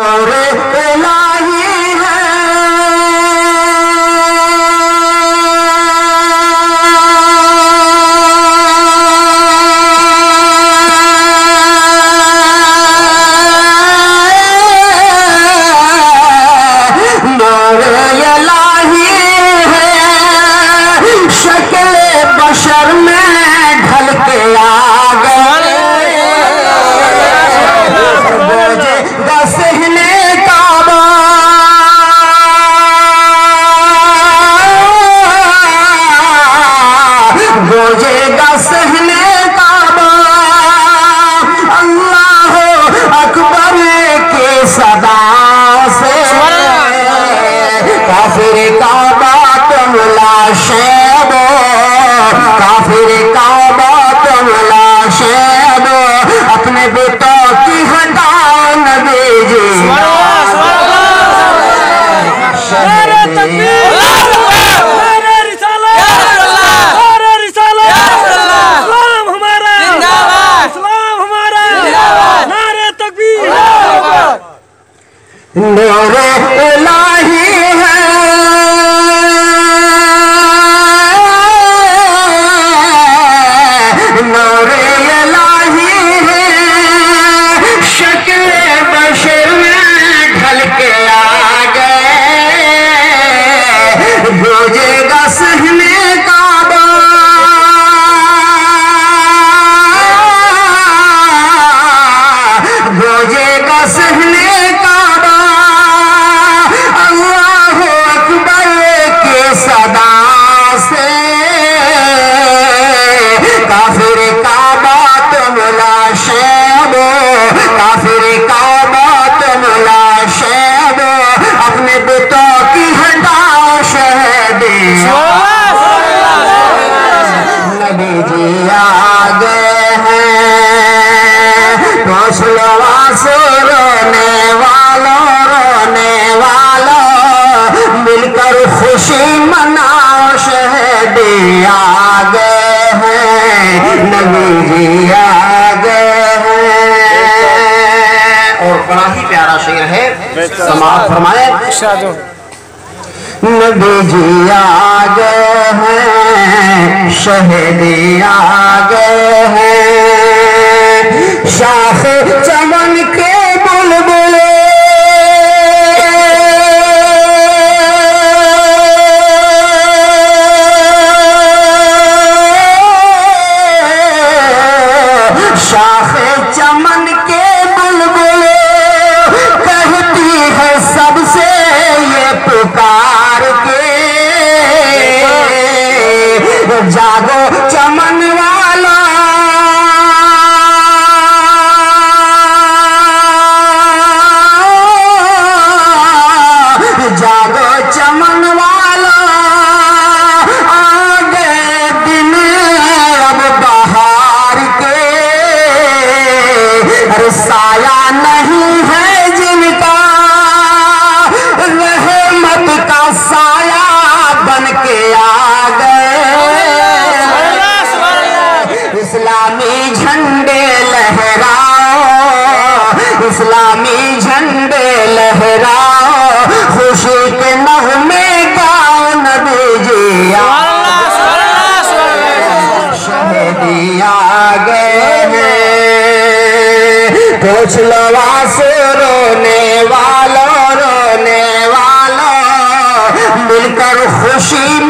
نور الہی ہے نور الہی ہے شکل بشر میں ڈھل کے آ گئے گوجے گا صحنے کعبہ اللہ اکبر کے صدا سے کافر کعبہ تم لا شیب کافر کعبہ تم لا شیب اپنے بتوں کی ہٹاؤ نبی جی نور الہی ہے نور الہی ہے شکل بشر میں ڈھل کے آ گئے گوجے گا صحنے کعبہ گوجے گا صحنے صدا سے کافر کعبہ تم لا شیب کافر کعبہ تم لا شیب اپنے بتوں کی ہٹاؤ شہدی نبی جی آ گئے ہیں پوچھ لو آنسو رونے والوں مل کر خوشی مناؤ شہدی آ گئے ہیں نبی جی آ گئے ہیں اور بڑا ہی پیارا شعر ہے سماعت فرمائے نبی جی آ گئے ہیں شہدی آ گئے ہیں شاخ چمن کے بلبل شاخ چمن کے بلبل کہتی ہے سب سے یہ پکار کے جاگو چمن والا جاگو چمن والا آ گئے دن اب بہار کے سایہ نہیں ہے جن کا رحمت کا سایہ بن کے آ گئے اسلامی جھنڈے لہراؤ اسلامی جھنڈے لہراؤ خوشی کے نغمے گاؤ نبی جی شہدی آ گئے ہیں پوچھ لو آنسو رونے والوں مل کر خوشی